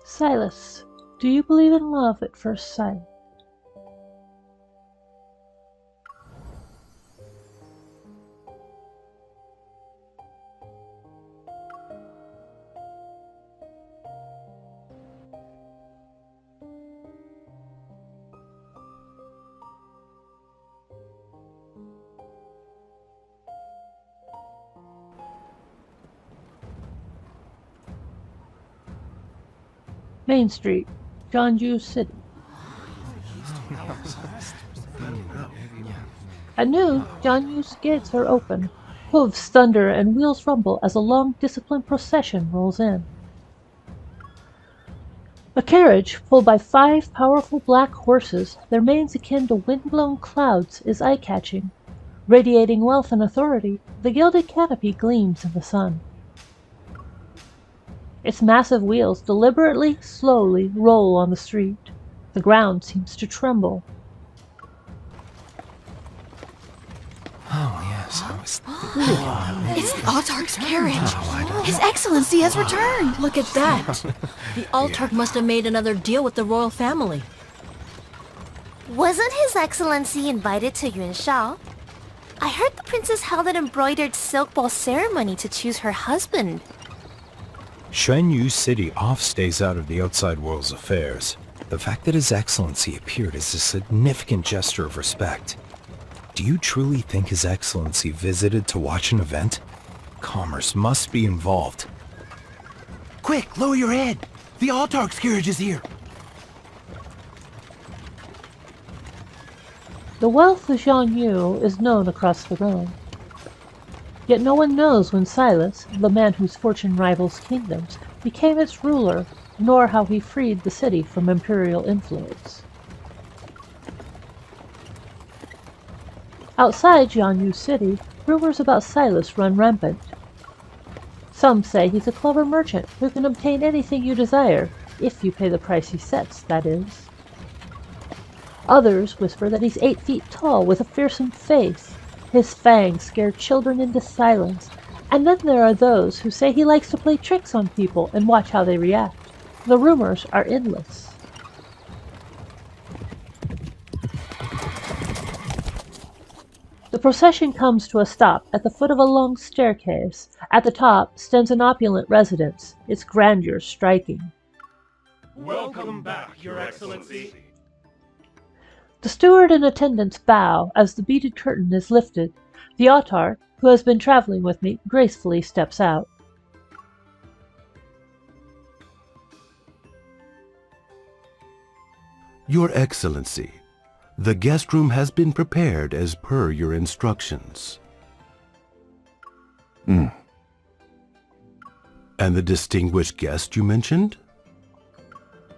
Sylus, do you believe in love at first sight? Main Street, Jeonju City. At noon, Jeonju's gates are open. Hooves thunder and wheels rumble as a long, disciplined procession rolls in. A carriage pulled by 5 powerful black horses, their manes akin to wind-blown clouds, is eye-catching. Radiating wealth and authority, the gilded canopy gleams in the sun. Its massive wheels deliberately, slowly roll on the street. The ground seems to tremble. Oh, yes, I was It's the Altarch's carriage! His Excellency has returned! Look at that! The Altarch must have made another deal with the royal family. Wasn't His Excellency invited to Yunshao? I heard the princess held an embroidered silk ball ceremony to choose her husband. Xuanyu City off stays out of the outside world's affairs. The fact that His Excellency appeared is a significant gesture of respect. Do you truly think His Excellency visited to watch an event? Commerce must be involved. Quick, lower your head! The Altarch's carriage is here! The wealth of Jeonju is known across the realm. Yet no one knows when Sylus, the man whose fortune rivals kingdoms, became its ruler, nor how he freed the city from imperial influence. Outside Jeonju City, rumors about Sylus run rampant. Some say he's a clever merchant who can obtain anything you desire, if you pay the price he sets, that is. Others whisper that he's 8 feet tall with a fearsome face. His fangs scare children into silence, and then there are those who say he likes to play tricks on people and watch how they react. The rumors are endless. The procession comes to a stop at the foot of a long staircase. At the top stands an opulent residence, its grandeur striking. Welcome back, Your Excellency. The steward and attendants bow as the beaded curtain is lifted. The Autarch, who has been traveling with me, gracefully steps out. Your Excellency, the guest room has been prepared as per your instructions. And the distinguished guest you mentioned?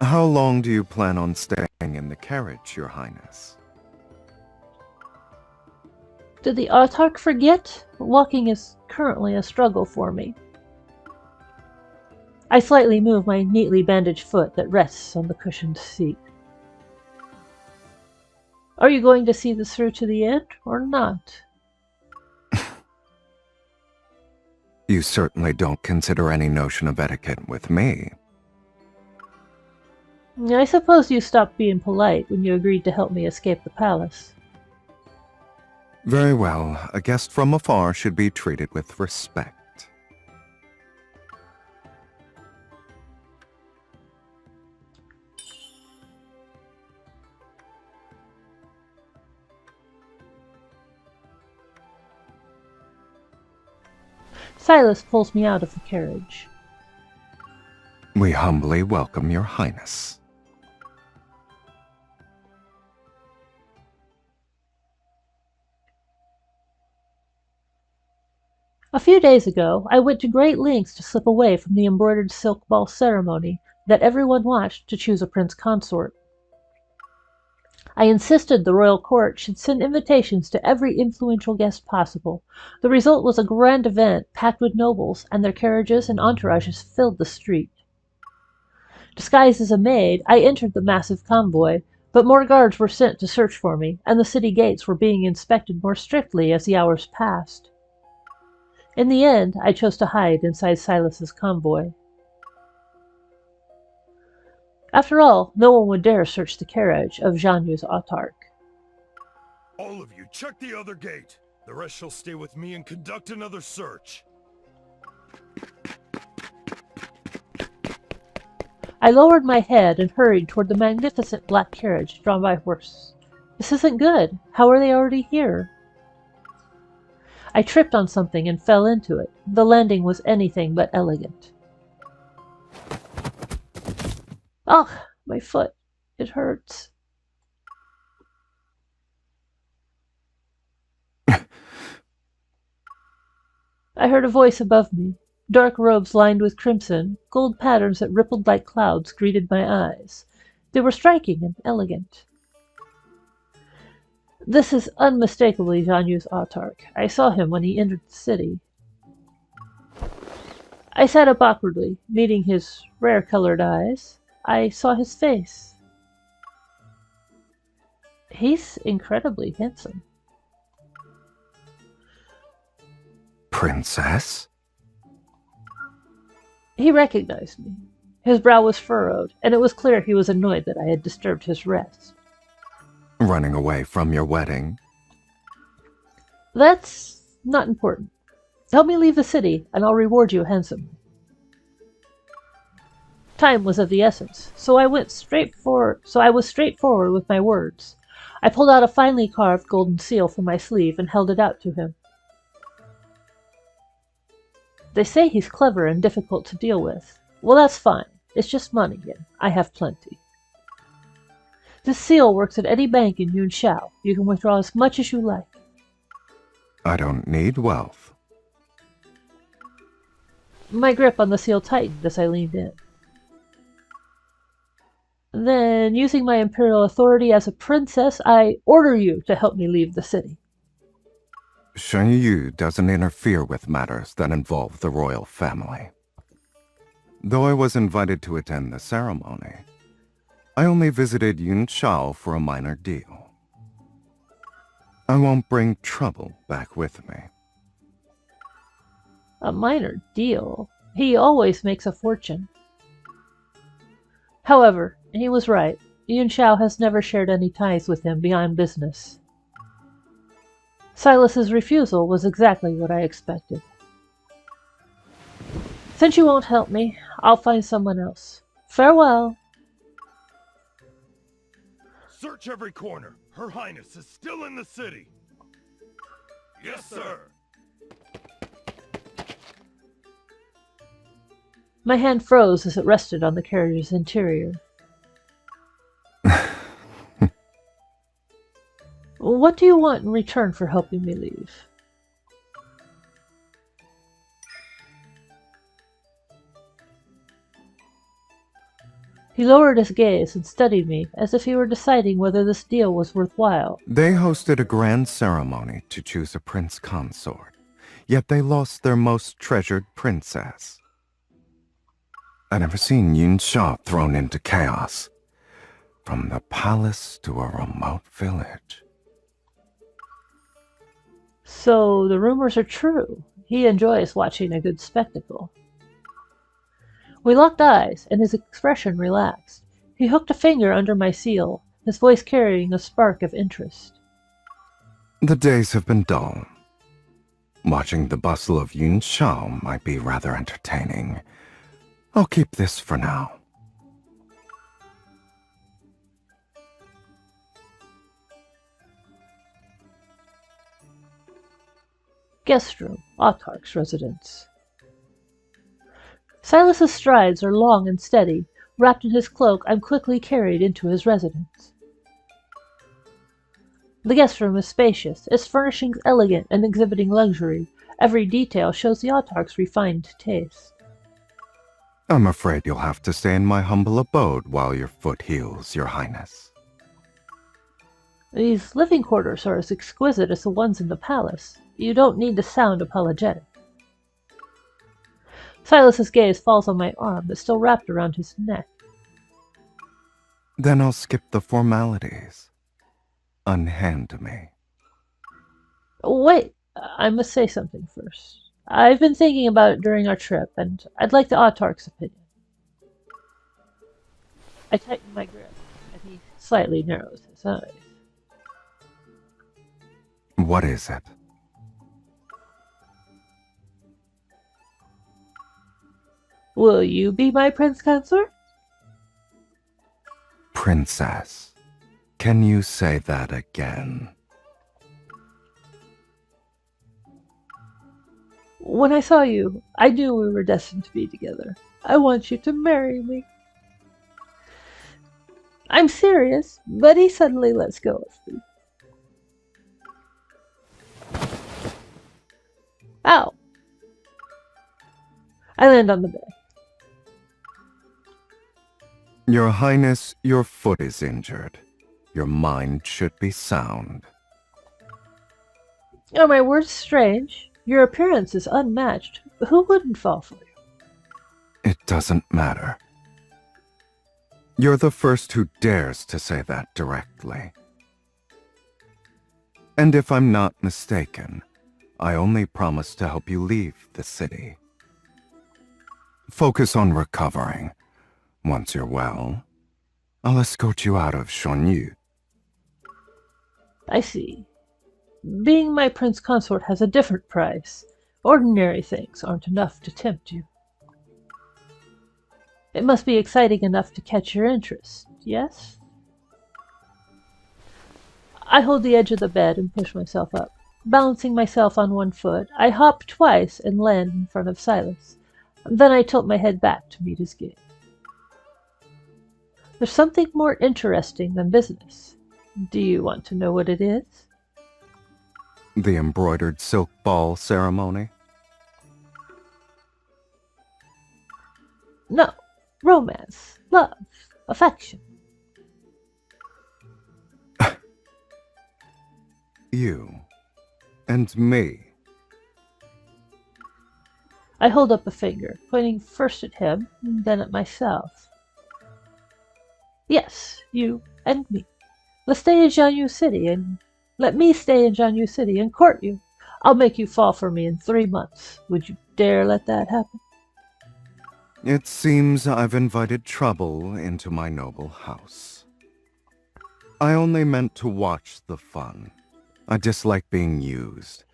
How long do you plan on staying in the carriage, Your Highness? Did the Autarch forget? Walking is currently a struggle for me. I slightly move my neatly bandaged foot that rests on the cushioned seat. Are you going to see this through to the end, or not? You certainly don't consider any notion of etiquette with me. I suppose you stopped being polite when you agreed to help me escape the palace. Very well. A guest from afar should be treated with respect. Sylus pulls me out of the carriage. We humbly welcome Your Highness. A few days ago, I went to great lengths to slip away from the embroidered silk ball ceremony that everyone watched to choose a prince consort. I insisted the royal court should send invitations to every influential guest possible. The result was a grand event packed with nobles, and their carriages and entourages filled the street. Disguised as a maid, I entered the massive convoy, but more guards were sent to search for me, and the city gates were being inspected more strictly as the hours passed. In the end, I chose to hide inside Sylus's convoy. After all, no one would dare search the carriage of Zhanyu's autarch. All of you, check the other gate. The rest shall stay with me and conduct another search. I lowered my head and hurried toward the magnificent black carriage drawn by horses. This isn't good. How are they already here? I tripped on something and fell into it. The landing was anything but elegant. Oh, my foot. It hurts. I heard a voice above me. Dark robes lined with crimson, gold patterns that rippled like clouds greeted my eyes. They were striking and elegant. This is unmistakably Zhanyu's autarch. I saw him when he entered the city. I sat up awkwardly, meeting his rare-colored eyes. I saw his face. He's incredibly handsome. Princess? He recognized me. His brow was furrowed, and it was clear he was annoyed that I had disturbed his rest. Running away from your wedding? That's not important. Help me leave the city, and I'll reward you handsomely. Time was of the essence, so I was straightforward with my words. I pulled out a finely carved golden seal from my sleeve and held it out to him. They say he's clever and difficult to deal with. Well, that's fine. It's just money, and I have plenty. This seal works at any bank in Yunshao. You can withdraw as much as you like. I don't need wealth. My grip on the seal tightened as I leaned in. Then, using my imperial authority as a princess, I order you to help me leave the city. Shen Yu doesn't interfere with matters that involve the royal family. Though I was invited to attend the ceremony, I only visited Yunshao for a minor deal. I won't bring trouble back with me. A minor deal? He always makes a fortune. However, he was right. Yunshao has never shared any ties with him beyond business. Sylus's refusal was exactly what I expected. Since you won't help me, I'll find someone else. Farewell. Search every corner. Her Highness is still in the city. Yes, sir. My hand froze as it rested on the carriage's interior. What do you want in return for helping me leave? He lowered his gaze and studied me as if he were deciding whether this deal was worthwhile. They hosted a grand ceremony to choose a prince consort, yet they lost their most treasured princess. I've never seen Yunshao thrown into chaos, from the palace to a remote village. So the rumors are true. He enjoys watching a good spectacle. We locked eyes, and his expression relaxed. He hooked a finger under my seal, his voice carrying a spark of interest. The days have been dull. Watching the bustle of Yunshao might be rather entertaining. I'll keep this for now. Guest room, autarch's residence. Sylus's strides are long and steady. Wrapped in his cloak, I'm quickly carried into his residence. The guest room is spacious, its furnishings elegant and exhibiting luxury. Every detail shows the autarch's refined taste. I'm afraid you'll have to stay in my humble abode while your foot heals, Your Highness. These living quarters are as exquisite as the ones in the palace. You don't need to sound apologetic. Sylus's gaze falls on my arm that's still wrapped around his neck. Then I'll skip the formalities. Unhand me. Wait, I must say something first. I've been thinking about it during our trip, and I'd like the autarch's opinion. I tighten my grip, and he slightly narrows his eyes. What is it? Will you be my prince consort? Princess. Can you say that again? When I saw you, I knew we were destined to be together. I want you to marry me. I'm serious, but he suddenly lets go of me. Ow! I land on the bed. Your Highness, your foot is injured. Your mind should be sound. Are my words strange? Your appearance is unmatched. Who wouldn't fall for you? It doesn't matter. You're the first who dares to say that directly. And if I'm not mistaken, I only promise to help you leave the city. Focus on recovering. Once you're well, I'll escort you out of Shonyu. I see. Being my prince consort has a different price. Ordinary things aren't enough to tempt you. It must be exciting enough to catch your interest, yes? I hold the edge of the bed and push myself up. Balancing myself on one foot, I hop twice and land in front of Sylus. Then I tilt my head back to meet his gaze. There's something more interesting than business. Do you want to know what it is? The embroidered silk ball ceremony? No. Romance, love, affection. You and me. I hold up a finger, pointing first at him, and then at myself. Yes, you and me. Let's stay in Jianyu City, and let me stay in Jianyu City and court you. I'll make you fall for me in 3 months. Would you dare let that happen? It seems I've invited trouble into my noble house. I only meant to watch the fun. I dislike being used,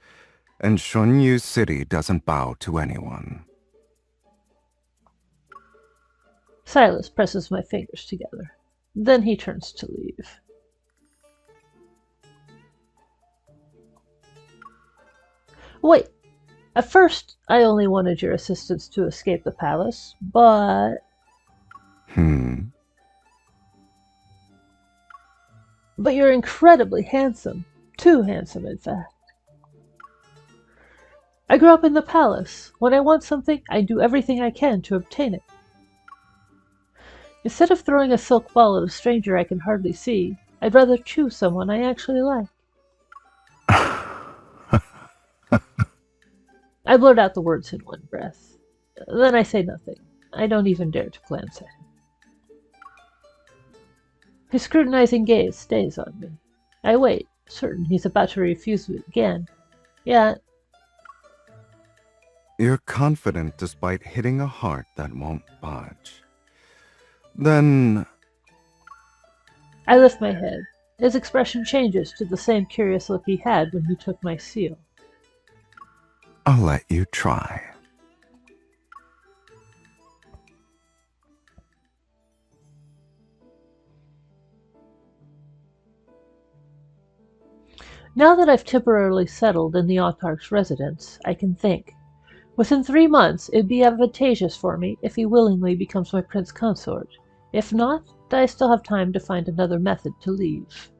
and Shonyu City doesn't bow to anyone. Sylus presses my fingers together. Then he turns to leave. Wait. At first, I only wanted your assistance to escape the palace, but... But you're incredibly handsome. Too handsome, in fact. I grew up in the palace. When I want something, I do everything I can to obtain it. Instead of throwing a silk ball at a stranger I can hardly see, I'd rather choose someone I actually like. I blurt out the words in one breath. Then I say nothing. I don't even dare to glance at him. His scrutinizing gaze stays on me. I wait, certain he's about to refuse me again. Yet... You're confident despite hitting a heart that won't budge. Then... I lift my head. His expression changes to the same curious look he had when he took my seal. I'll let you try. Now that I've temporarily settled in the Autarch's residence, I can think. Within 3 months, it'd be advantageous for me if he willingly becomes my prince consort. If not, I still have time to find another method to leave.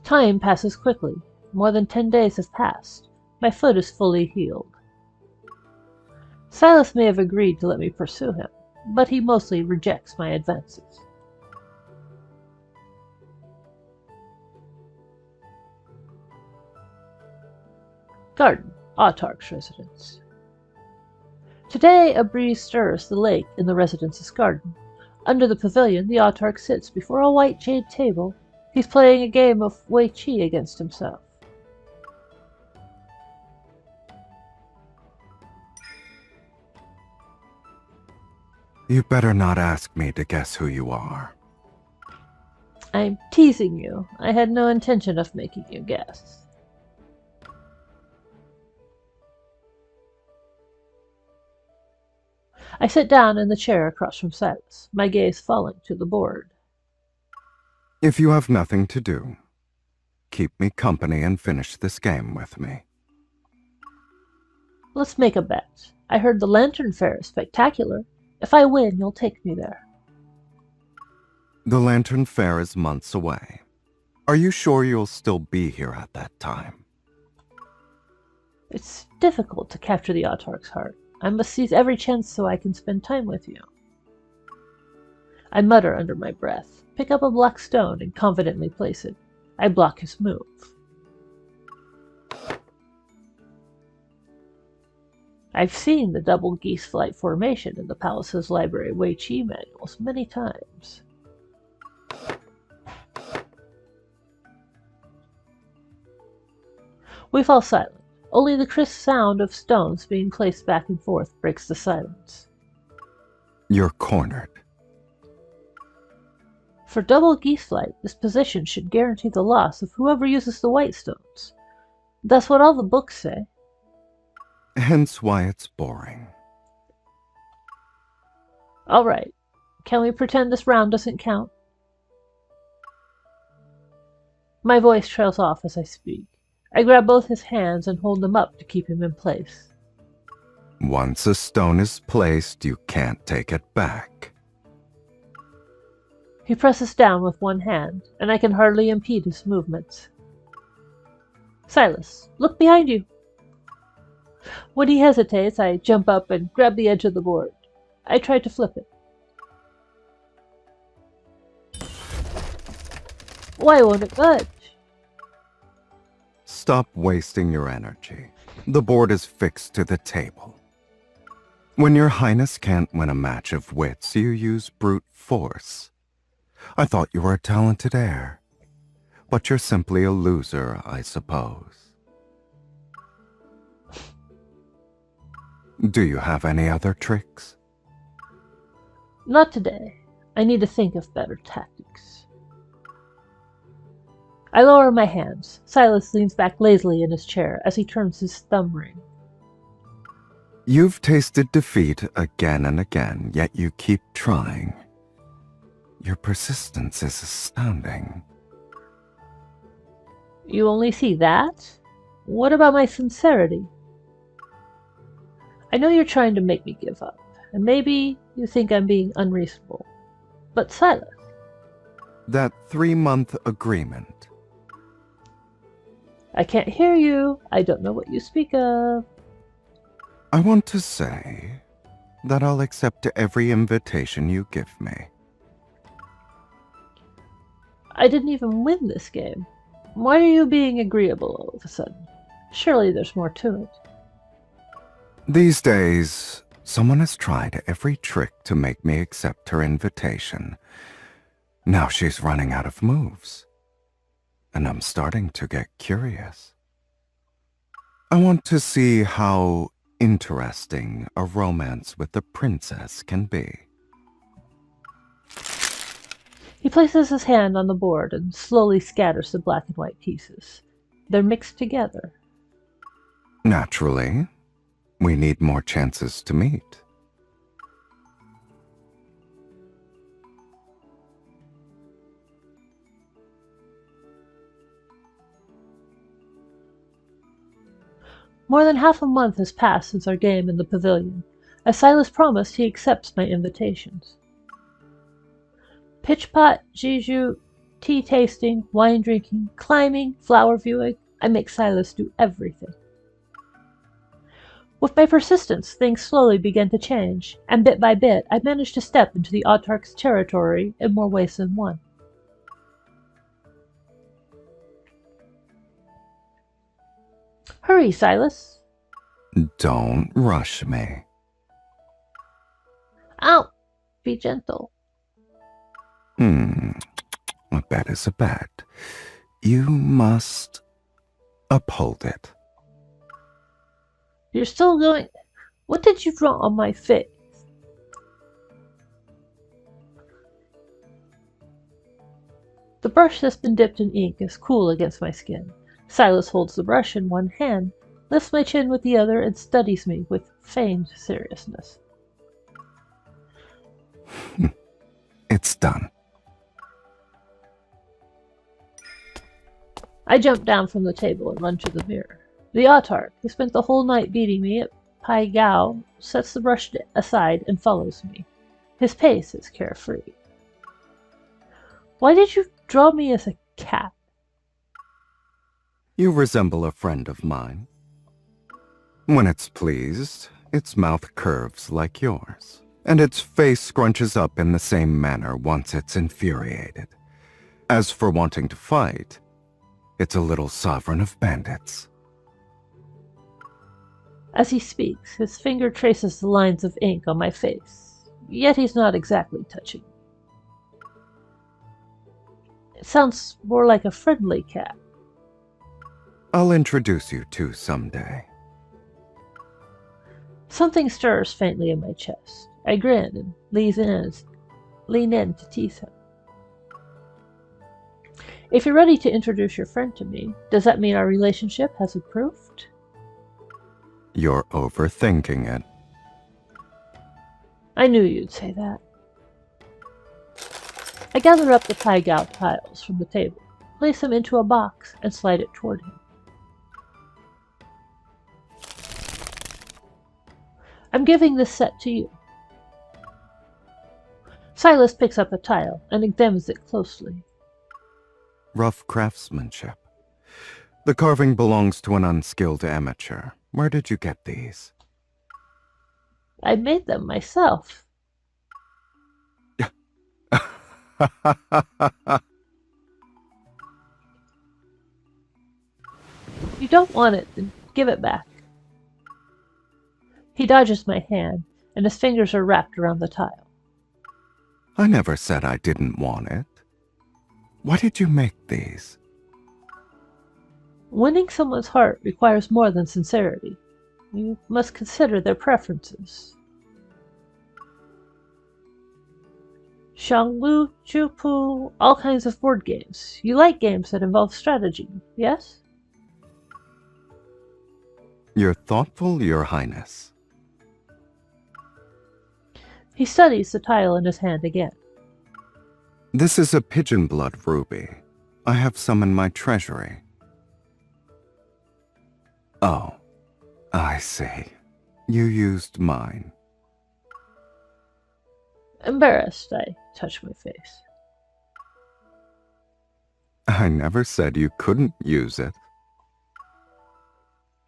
Time passes quickly. More than 10 days have passed. My foot is fully healed. Sylus may have agreed to let me pursue him, but he mostly rejects my advances. Garden, Autarch's residence. Today a breeze stirs the lake in the residence's garden. Under the pavilion, the Autarch sits before a white jade table. He's playing a game of Wei Qi against himself. You better not ask me to guess who you are. I'm teasing you. I had no intention of making you guess. I sit down in the chair across from Sylus, my gaze falling to the board. If you have nothing to do, keep me company and finish this game with me. Let's make a bet. I heard the Lantern Fair is spectacular. If I win, you'll take me there. The Lantern Fair is months away. Are you sure you'll still be here at that time? It's difficult to capture the Autarch's heart. I must seize every chance so I can spend time with you. I mutter under my breath, pick up a black stone, and confidently place it. I block his move. I've seen the double geese flight formation in the palace's library Wei Chi manuals many times. We fall silent. Only the crisp sound of stones being placed back and forth breaks the silence. You're cornered. For double geese flight, this position should guarantee the loss of whoever uses the white stones. That's what all the books say. Hence why it's boring. All right. Can we pretend this round doesn't count? My voice trails off as I speak. I grab both his hands and hold them up to keep him in place. Once a stone is placed, you can't take it back. He presses down with one hand, and I can hardly impede his movements. Sylus, look behind you. When he hesitates, I jump up and grab the edge of the board. I try to flip it. Why won't it budge? Stop wasting your energy. The board is fixed to the table. When your highness can't win a match of wits, you use brute force. I thought you were a talented heir, but you're simply a loser, I suppose. Do you have any other tricks? Not today. I need to think of better tactics. I lower my hands. Sylus leans back lazily in his chair as he turns his thumb ring. You've tasted defeat again and again, yet you keep trying. Your persistence is astounding. You only see that? What about my sincerity? I know you're trying to make me give up, and maybe you think I'm being unreasonable. But Sylus. That 3-month agreement. I can't hear you. I don't know what you speak of. I want to say that I'll accept every invitation you give me. I didn't even win this game. Why are you being agreeable all of a sudden? Surely there's more to it. These days, someone has tried every trick to make me accept her invitation. Now she's running out of moves. And I'm starting to get curious. I want to see how interesting a romance with the princess can be. He places his hand on the board and slowly scatters the black and white pieces. They're mixed together. Naturally, we need more chances to meet. More than half a month has passed since our game in the pavilion. As Sylus promised, he accepts my invitations. Pitch pot, Jeju, tea tasting, wine drinking, climbing, flower viewing. I make Sylus do everything. With my persistence, things slowly began to change, and bit by bit, I managed to step into the Autarch's territory in more ways than one. Hurry, Sylus. Don't rush me. Ow! Be gentle. A bet is a bet. You must uphold it. You're still going... What did you draw on my face? brush that's been dipped in ink is cool against my skin. Sylus holds the brush in one hand, lifts my chin with the other, and studies me with feigned seriousness. It's done. I jump down from the table and run to the mirror. The autarch, who spent the whole night beating me at Pai Gao, sets the brush aside and follows me. His pace is carefree. Why did you draw me as a cat? You resemble a friend of mine. When it's pleased, its mouth curves like yours, and its face scrunches up in the same manner once it's infuriated. As for wanting to fight, it's a little sovereign of bandits. As he speaks, his finger traces the lines of ink on my face, yet he's not exactly touching me. It sounds more like a friendly cat. I'll introduce you to someday. Something stirs faintly in my chest. I grin and lean in to tease him. If you're ready to introduce your friend to me, does that mean our relationship has improved? You're overthinking it. I knew you'd say that. I gather up the Pai Gao tiles from the table, place them into a box, and slide it toward him. I'm giving this set to you. Sylus picks up a tile and examines it closely. Rough craftsmanship. The carving belongs to an unskilled amateur. Where did you get these? I made them myself. You don't want it, then give it back. He dodges my hand, and his fingers are wrapped around the tile. I never said I didn't want it. Why did you make these? Winning someone's heart requires more than sincerity. You must consider their preferences. Shanglu, Chupu, all kinds of board games. You like games that involve strategy, yes? You're thoughtful, Your Highness. He studies the tile in his hand again. This is a pigeon blood ruby. I have some in my treasury. Oh, I see. You used mine. Embarrassed, I touch my face. I never said you couldn't use it.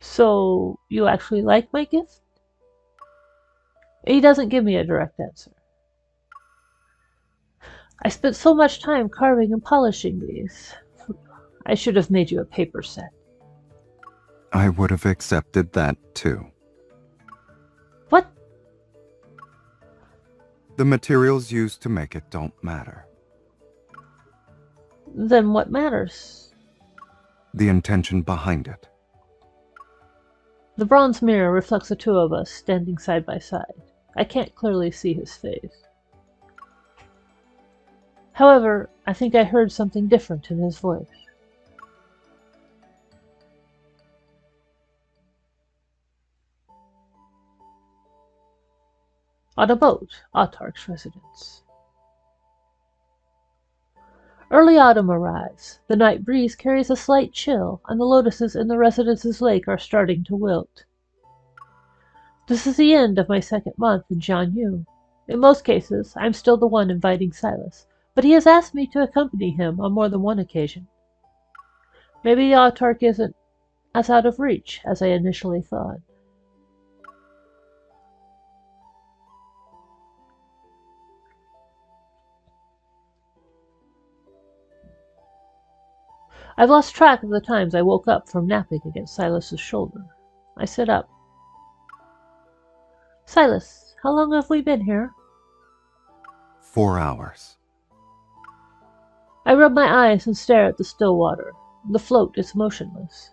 So, you actually like my gift? He doesn't give me a direct answer. I spent so much time carving and polishing these. I should have made you a paper set. I would have accepted that too. What? The materials used to make it don't matter. Then what matters? The intention behind it. The bronze mirror reflects the two of us standing side by side. I can't clearly see his face. However, I think I heard something different in his voice. On a boat, Autarch's residence. Early autumn arrives. The night breeze carries a slight chill, and the lotuses in the residence's lake are starting to wilt. This is the end of my second month in Jianyu. In most cases, I'm still the one inviting Sylus, but he has asked me to accompany him on more than one occasion. Maybe the Autarch isn't as out of reach as I initially thought. I've lost track of the times I woke up from napping against Sylus's shoulder. I sit up. Sylus, how long have we been here? 4 hours. I rub my eyes and stare at the still water. The float is motionless.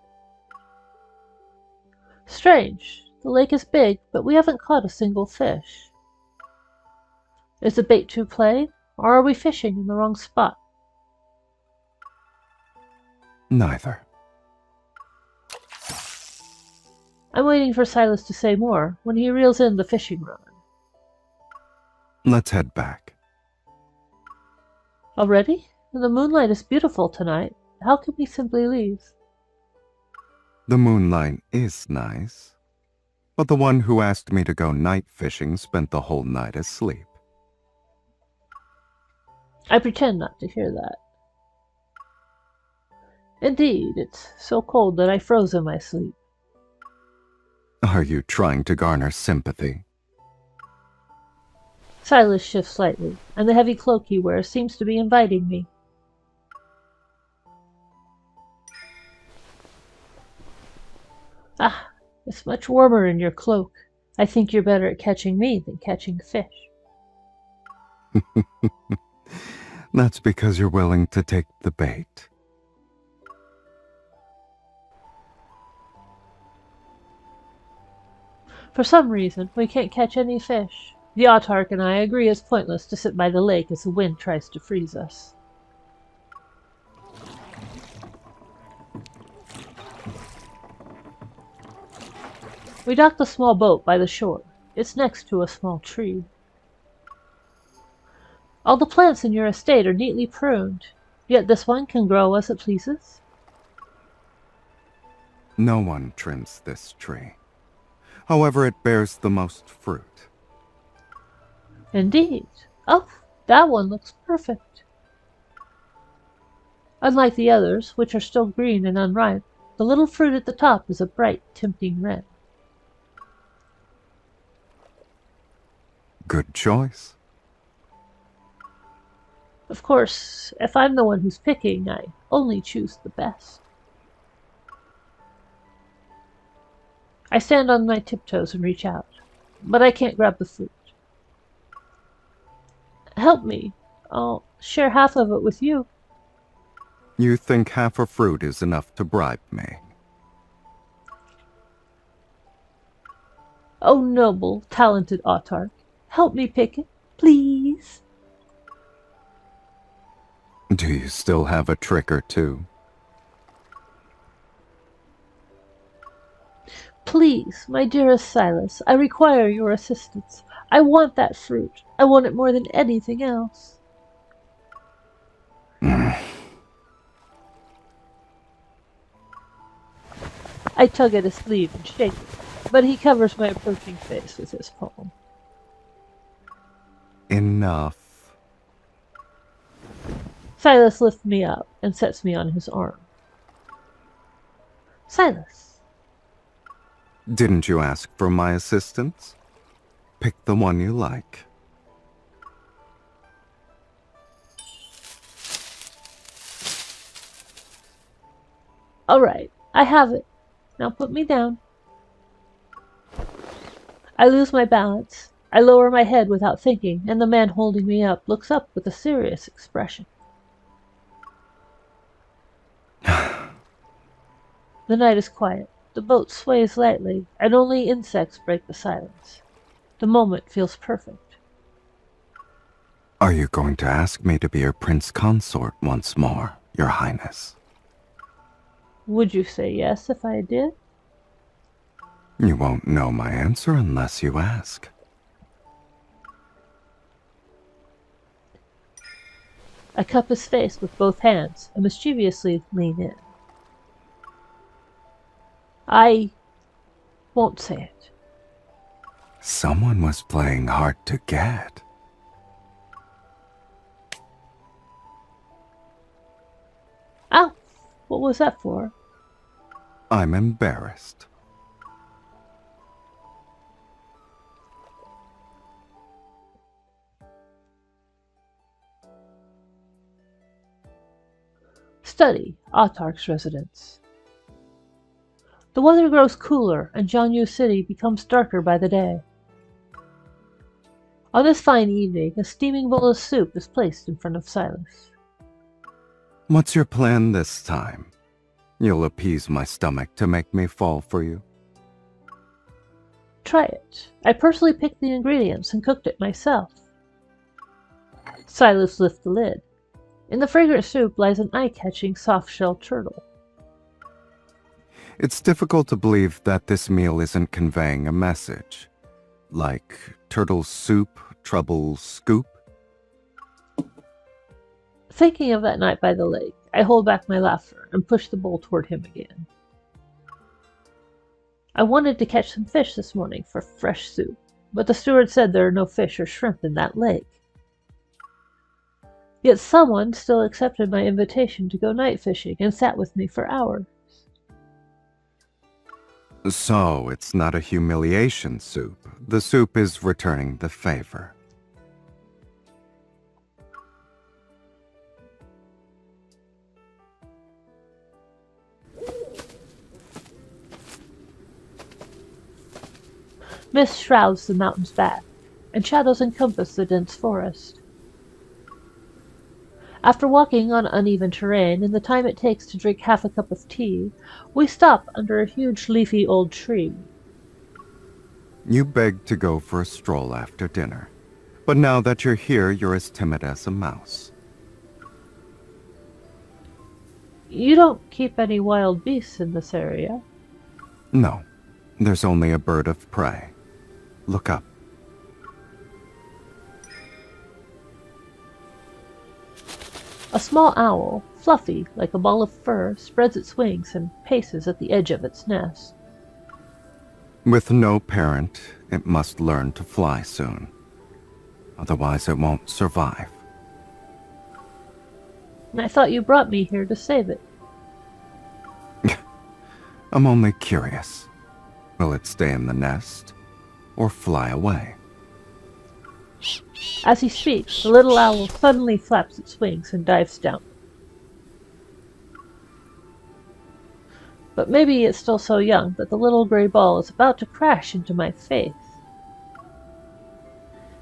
Strange. The lake is big, but we haven't caught a single fish. Is the bait too plain, or are we fishing in the wrong spot? Neither. I'm waiting for Sylus to say more when he reels in the fishing rod. Let's head back. Already? The moonlight is beautiful tonight. How can we simply leave? The moonlight is nice, but the one who asked me to go night fishing spent the whole night asleep. I pretend not to hear that. Indeed, it's so cold that I froze in my sleep. Are you trying to garner sympathy? Sylus shifts slightly, and the heavy cloak he wears seems to be inviting me. Ah, it's much warmer in your cloak. I think you're better at catching me than catching fish. That's because you're willing to take the bait. For some reason, we can't catch any fish. The autarch and I agree it's pointless to sit by the lake as the wind tries to freeze us. We dock the small boat by the shore. It's next to a small tree. All the plants in your estate are neatly pruned, yet this one can grow as it pleases. No one trims this tree. However, it bears the most fruit. Indeed. Oh, that one looks perfect. Unlike the others, which are still green and unripe, the little fruit at the top is a bright, tempting red. Good choice. Of course, if I'm the one who's picking, I only choose the best. I stand on my tiptoes and reach out, but I can't grab the fruit. Help me. I'll share half of it with you. You think half a fruit is enough to bribe me? Oh, noble, talented autarch, help me pick it, please. Do you still have a trick or two? Please, my dearest Sylus, I require your assistance. I want that fruit. I want it more than anything else. I tug at his sleeve and shake it, but he covers my approaching face with his palm. Enough. Sylus lifts me up and sets me on his arm. Sylus. Didn't you ask for my assistance? Pick the one you like. All right, I have it. Now put me down. I lose my balance. I lower my head without thinking, and the man holding me up looks up with a serious expression. The night is quiet. The boat sways lightly, and only insects break the silence. The moment feels perfect. Are you going to ask me to be your prince consort once more, your highness? Would you say yes if I did? You won't know my answer unless you ask. I cup his face with both hands and mischievously lean in. I won't say it. Someone was playing hard to get. Ow! What was that for? I'm embarrassed. Study, Autarch's residence. The weather grows cooler, and Jiangyu City becomes darker by the day. On this fine evening, a steaming bowl of soup is placed in front of Sylus. What's your plan this time? You'll appease my stomach to make me fall for you? Try it. I personally picked the ingredients and cooked it myself. Sylus lifts the lid. In the fragrant soup lies an eye-catching soft-shell turtle. It's difficult to believe that this meal isn't conveying a message. Like turtle soup, trouble scoop. Thinking of that night by the lake, I hold back my laughter and push the bowl toward him again. I wanted to catch some fish this morning for fresh soup, but the steward said there are no fish or shrimp in that lake. Yet someone still accepted my invitation to go night fishing and sat with me for hours. So, it's not a humiliation soup. The soup is returning the favor. Mist shrouds the mountains back, and shadows encompass the dense forest. After walking on uneven terrain and the time it takes to drink half a cup of tea, we stop under a huge leafy old tree. You begged to go for a stroll after dinner, but now that you're here, you're as timid as a mouse. You don't keep any wild beasts in this area? No, there's only a bird of prey. Look up. A small owl, fluffy like a ball of fur, spreads its wings and paces at the edge of its nest. With no parent, it must learn to fly soon. Otherwise, it won't survive. I thought you brought me here to save it. I'm only curious. Will it stay in the nest or fly away? As he speaks, the little owl suddenly flaps its wings and dives down. But maybe it's still so young that the little gray ball is about to crash into my face.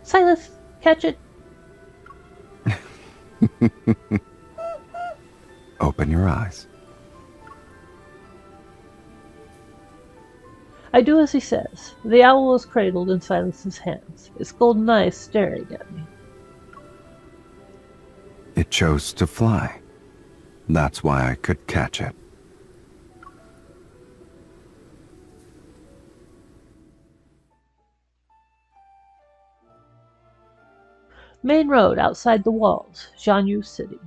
Sylus, catch it! Open your eyes. I do as he says. The owl is cradled in Sylus's hands, its golden eyes staring at me. It chose to fly. That's why I could catch it. Main road outside the walls, Jianyu City.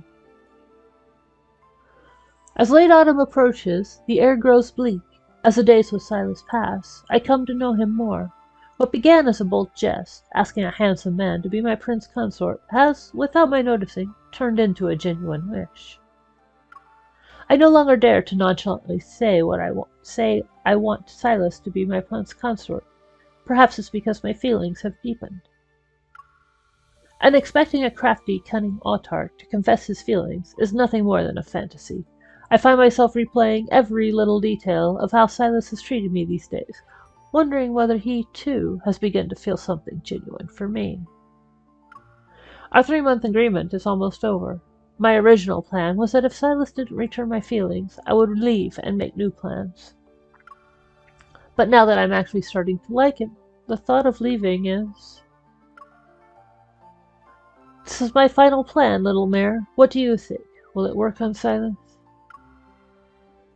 As late autumn approaches, the air grows bleak. As the days with Sylus pass, I come to know him more. What began as a bold jest, asking a handsome man to be my prince consort, has, without my noticing, turned into a genuine wish. I no longer dare to nonchalantly say I want Sylus to be my prince consort. Perhaps it's because my feelings have deepened. And expecting a crafty, cunning autarch to confess his feelings is nothing more than a fantasy. I find myself replaying every little detail of how Sylus has treated me these days, wondering whether he, too, has begun to feel something genuine for me. Our 3-month agreement is almost over. My original plan was that if Sylus didn't return my feelings, I would leave and make new plans. But now that I'm actually starting to like him, the thought of leaving is... This is my final plan, little mare. What do you think? Will it work on Sylus?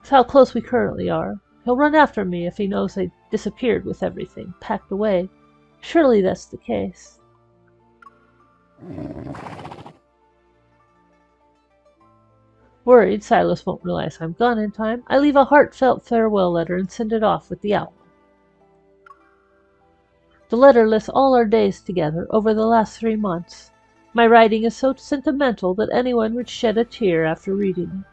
It's how close we currently are. He'll run after me if he knows I disappeared with everything, packed away. Surely that's the case. Worried Sylus won't realize I'm gone in time, I leave a heartfelt farewell letter and send it off with the owl. The letter lists all our days together over the last 3 months. My writing is so sentimental that anyone would shed a tear after reading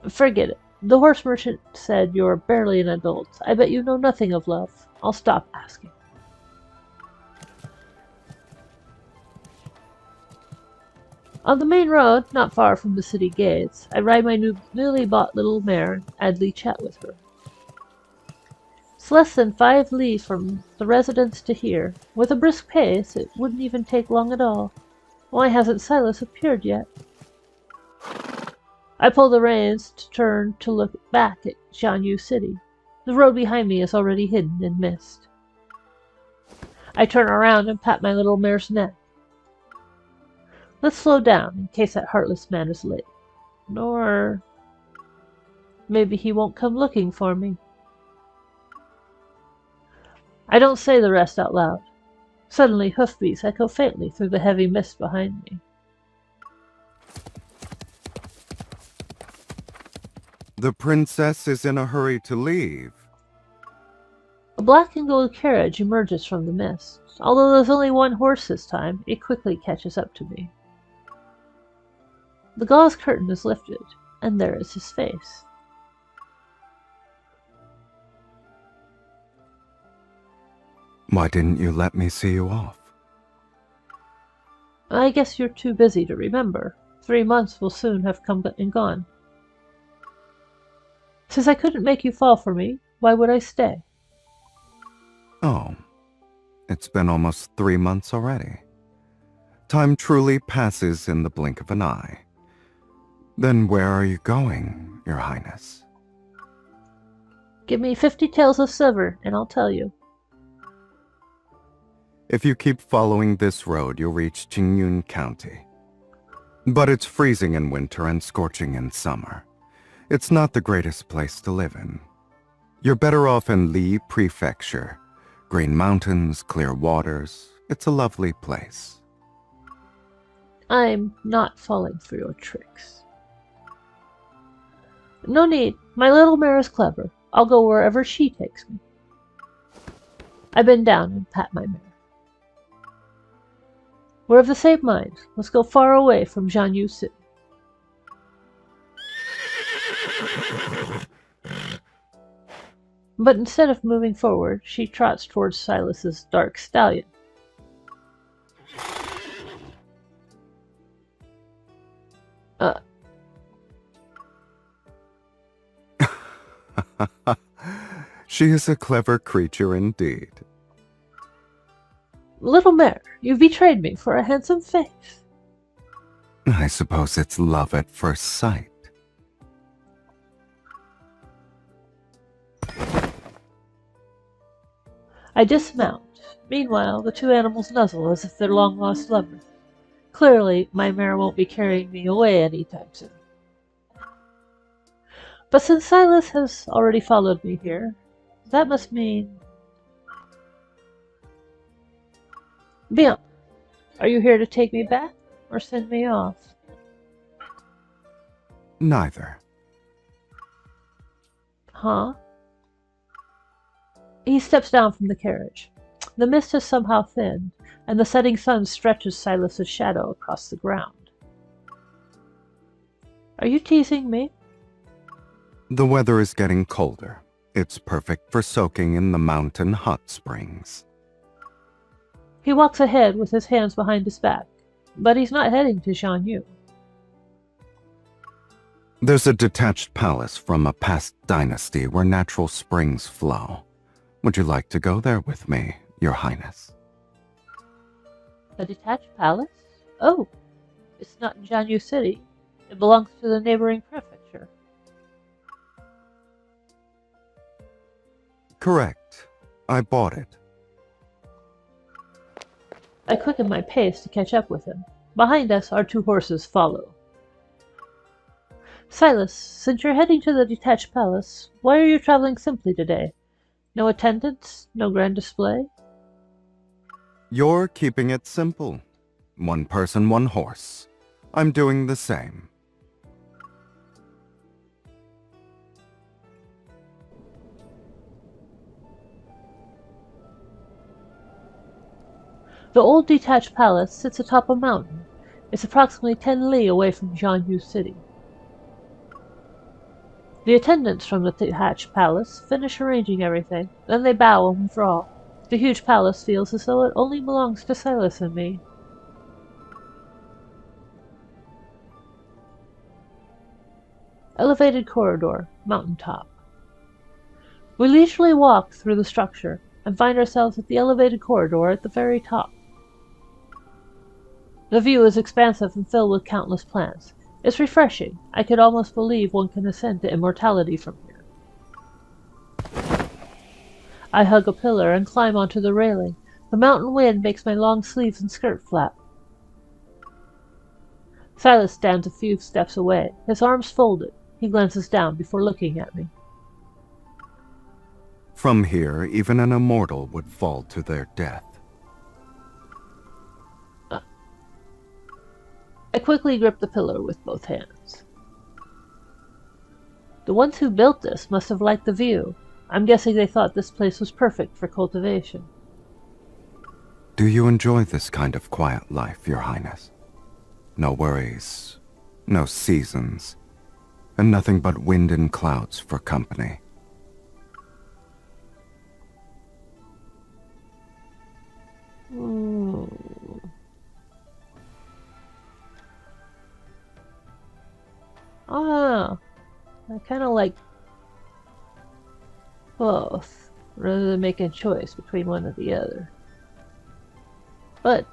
it. Forget it. The horse merchant said you're barely an adult. I bet you know nothing of love. I'll stop asking. On the main road, not far from the city gates, I ride my newly bought little mare and idly chat with her. It's less than 5 li from the residence to here. With a brisk pace, it wouldn't even take long at all. Why hasn't Sylus appeared yet? I pull the reins to turn to look back at Jianyu City. The road behind me is already hidden in mist. I turn around and pat my little mare's neck. Let's slow down in case that heartless man is late. Nor Maybe he won't come looking for me. I don't say the rest out loud. Suddenly, hoofbeats echo faintly through the heavy mist behind me. The princess is in a hurry to leave. A black and gold carriage emerges from the mist. Although there's only one horse this time, it quickly catches up to me. The gauze curtain is lifted, and there is his face. Why didn't you let me see you off? I guess you're too busy to remember. 3 months will soon have come and gone. Since I couldn't make you fall for me, why would I stay? Oh, it's been almost 3 months already. Time truly passes in the blink of an eye. Then where are you going, Your Highness? Give me 50 taels of silver, and I'll tell you. If you keep following this road, you'll reach Qingyun County. But it's freezing in winter and scorching in summer. It's not the greatest place to live in. You're better off in Li Prefecture. Green mountains, clear waters. It's a lovely place. I'm not falling for your tricks. No need. My little mare is clever. I'll go wherever she takes me. I bend down and pat my mare. We're of the same mind. Let's go far away from Jianyu City. But instead of moving forward, she trots towards Sylus's dark stallion. She is a clever creature indeed. Little mare, you've betrayed me for a handsome face. I suppose it's love at first sight. I dismount. Meanwhile, the two animals nuzzle as if they're long-lost lovers. Clearly, my mare won't be carrying me away anytime soon. But since Sylus has already followed me here, that must mean... Bien. Are you here to take me back, or send me off? Neither. Huh? He steps down from the carriage. The mist has somehow thinned, and the setting sun stretches Sylus's shadow across the ground. Are you teasing me? The weather is getting colder. It's perfect for soaking in the mountain hot springs. He walks ahead with his hands behind his back, but he's not heading to Jianyu. There's a detached palace from a past dynasty where natural springs flow. Would you like to go there with me, Your Highness? A detached palace? Oh, it's not in Jianyu City. It belongs to the neighboring prefecture. Correct. I bought it. I quicken my pace to catch up with him. Behind us, our two horses follow. Sylus, since you're heading to the detached palace, why are you traveling simply today? No attendants? No grand display? You're keeping it simple. 1 person, 1 horse. I'm doing the same. The old detached palace sits atop a mountain. It's approximately 10 li away from Jianyu City. The attendants from the detached palace finish arranging everything, then they bow and withdraw. The huge palace feels as though it only belongs to Sylus and me. Elevated corridor, mountaintop. We leisurely walk through the structure and find ourselves at the elevated corridor at the very top. The view is expansive and filled with countless plants. It's refreshing. I could almost believe one can ascend to immortality from here. I hug a pillar and climb onto the railing. The mountain wind makes my long sleeves and skirt flap. Sylus stands a few steps away, his arms folded. He glances down before looking at me. From here, even an immortal would fall to their death. I quickly grip the pillar with both hands. The ones who built this must have liked the view. I'm guessing they thought this place was perfect for cultivation. Do you enjoy this kind of quiet life, Your Highness? No worries, no seasons, and nothing but wind and clouds for company. I kind of like both, rather than making a choice between one or the other. But,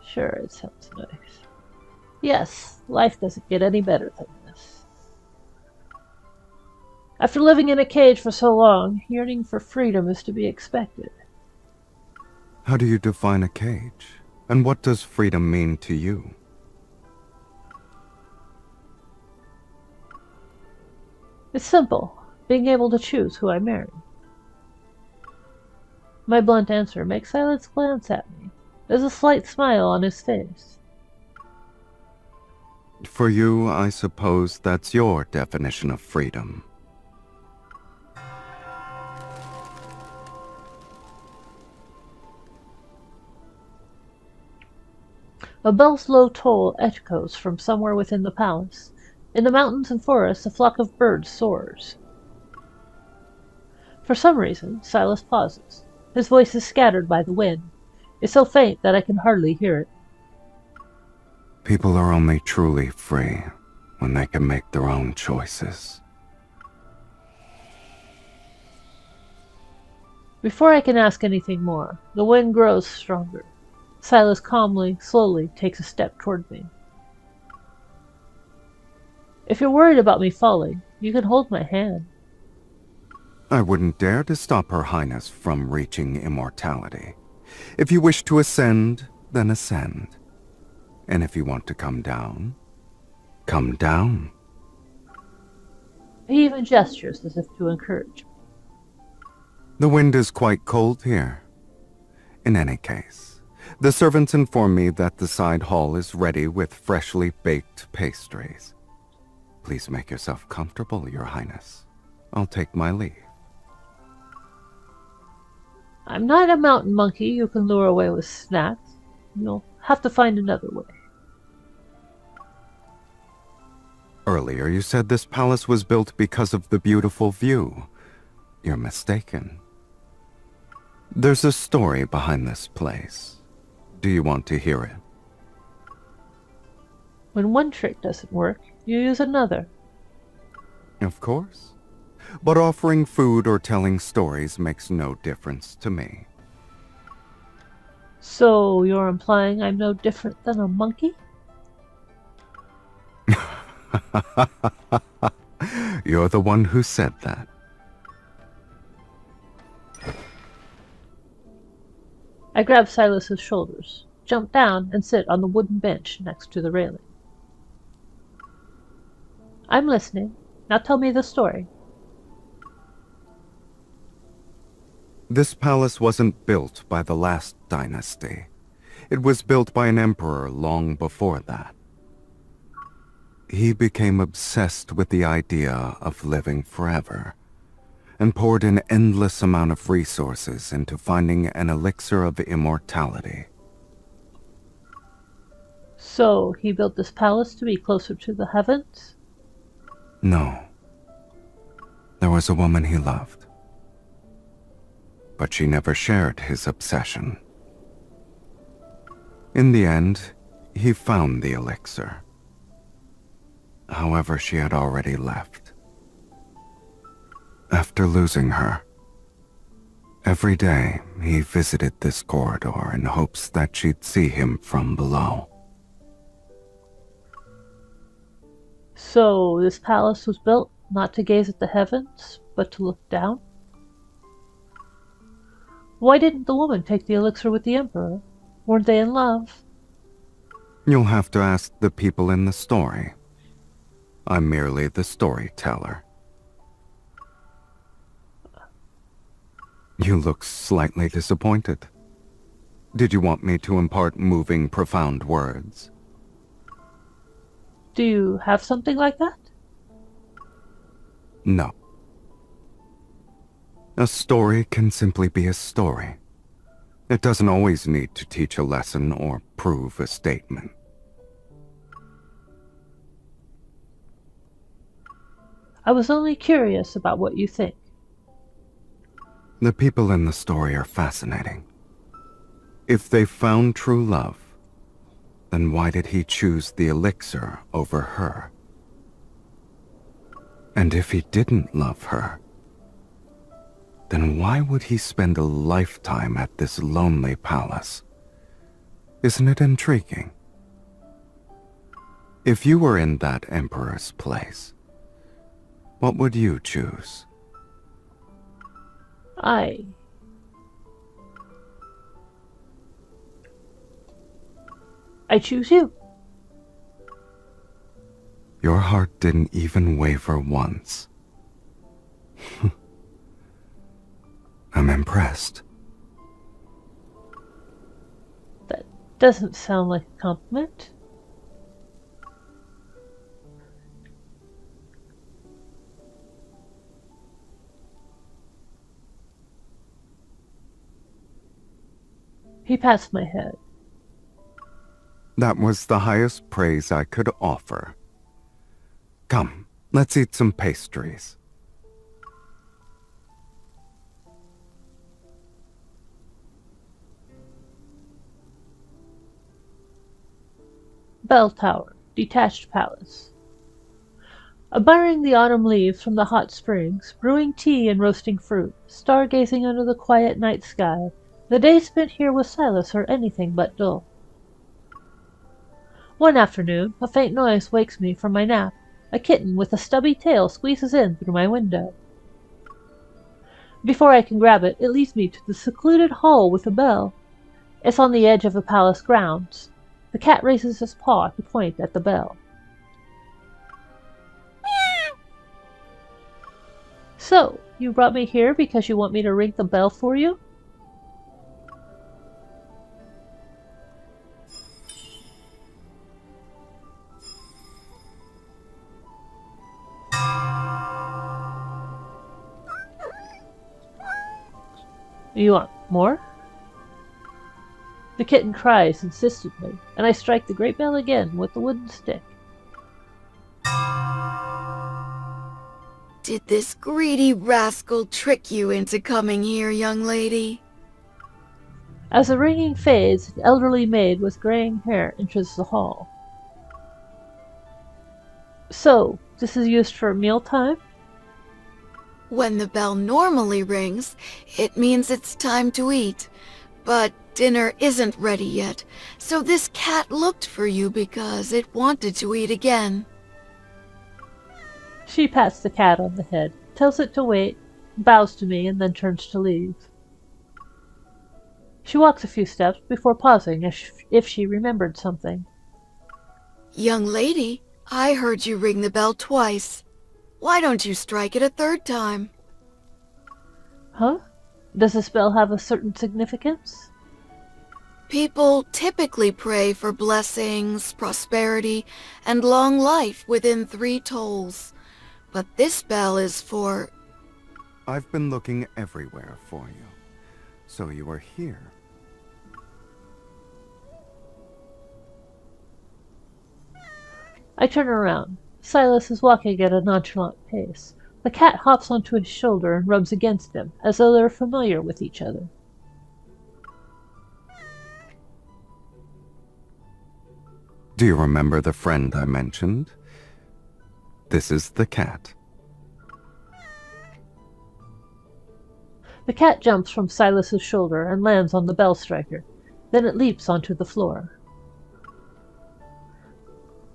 sure, it sounds nice. Yes, life doesn't get any better than this. After living in a cage for so long, yearning for freedom is to be expected. How do you define a cage? And what does freedom mean to you? It's simple, being able to choose who I marry. My blunt answer makes Sylus glance at me. There's a slight smile on his face. For you, I suppose that's your definition of freedom. A bell's low toll echoes from somewhere within the palace. In the mountains and forests, a flock of birds soars. For some reason, Sylus pauses. His voice is scattered by the wind. It's so faint that I can hardly hear it. People are only truly free when they can make their own choices. Before I can ask anything more, the wind grows stronger. Sylus calmly, slowly takes a step toward me. If you're worried about me falling, you can hold my hand. I wouldn't dare to stop Her Highness from reaching immortality. If you wish to ascend, then ascend. And if you want to come down, come down. He even gestures as if to encourage me. The wind is quite cold here. In any case, the servants inform me that the side hall is ready with freshly baked pastries. Please make yourself comfortable, Your Highness. I'll take my leave. I'm not a mountain monkey you can lure away with snacks. You'll have to find another way. Earlier you said this palace was built because of the beautiful view. You're mistaken. There's a story behind this place. Do you want to hear it? When one trick doesn't work, you use another. Of course. But offering food or telling stories makes no difference to me. So you're implying I'm no different than a monkey? You're the one who said that. I grab Sylus's shoulders, jump down, and sit on the wooden bench next to the railing. I'm listening. Now tell me the story. This palace wasn't built by the last dynasty. It was built by an emperor long before that. He became obsessed with the idea of living forever, and poured an endless amount of resources into finding an elixir of immortality. So he built this palace to be closer to the heavens? No. There was a woman he loved. But she never shared his obsession. In the end, he found the elixir. However, she had already left. After losing her, every day he visited this corridor in hopes that she'd see him from below. So this palace was built not to gaze at the heavens, but to look down? Why didn't the woman take the elixir with the Emperor? Weren't they in love? You'll have to ask the people in the story. I'm merely the storyteller. You look slightly disappointed. Did you want me to impart moving, profound words? Do you have something like that? No. A story can simply be a story. It doesn't always need to teach a lesson or prove a statement. I was only curious about what you think. The people in the story are fascinating. If they found true love, then why did he choose the elixir over her? And if he didn't love her, then why would he spend a lifetime at this lonely palace? Isn't it intriguing? If you were in that emperor's place, what would you choose? I choose you. Your heart didn't even waver once. I'm impressed. That doesn't sound like a compliment. He pats my head. That was the highest praise I could offer. Come, let's eat some pastries. Bell Tower, detached palace. Admiring the autumn leaves from the hot springs, brewing tea and roasting fruit, stargazing under the quiet night sky, the day spent here with Sylus are anything but dull. One afternoon, a faint noise wakes me from my nap. A kitten with a stubby tail squeezes in through my window. Before I can grab it, it leads me to the secluded hall with a bell. It's on the edge of the palace grounds. The cat raises his paw to point at the bell. So, you brought me here because you want me to ring the bell for you? You want more? The kitten cries insistently, and I strike the great bell again with the wooden stick. Did this greedy rascal trick you into coming here, young lady? As the ringing fades, an elderly maid with graying hair enters the hall. So, this is used for mealtime? When the bell normally rings, it means it's time to eat. But dinner isn't ready yet, so this cat looked for you because it wanted to eat again. She pats the cat on the head, tells it to wait, bows to me, and then turns to leave. She walks a few steps before pausing as if she remembered something. Young lady, I heard you ring the bell twice. Why don't you strike it a third time? Huh? Does this bell have a certain significance? People typically pray for blessings, prosperity, and long life within 3 tolls. But this bell is for... I've been looking everywhere for you, so you are here. I turn around. Sylus is walking at a nonchalant pace. The cat hops onto his shoulder and rubs against him, as though they're familiar with each other. Do you remember the friend I mentioned? This is the cat. The cat jumps from Sylus's shoulder and lands on the bell striker. Then it leaps onto the floor.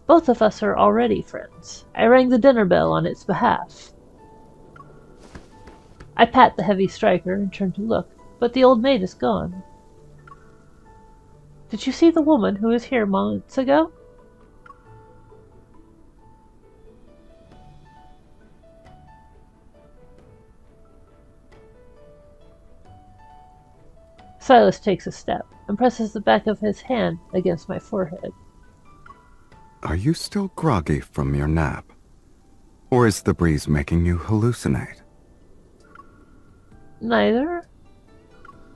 Both of us are already friends. I rang the dinner bell on its behalf. I pat the heavy striker and turn to look, but the old maid is gone. Did you see the woman who was here moments ago? Sylus takes a step and presses the back of his hand against my forehead. Are you still groggy from your nap? Or is the breeze making you hallucinate? Neither?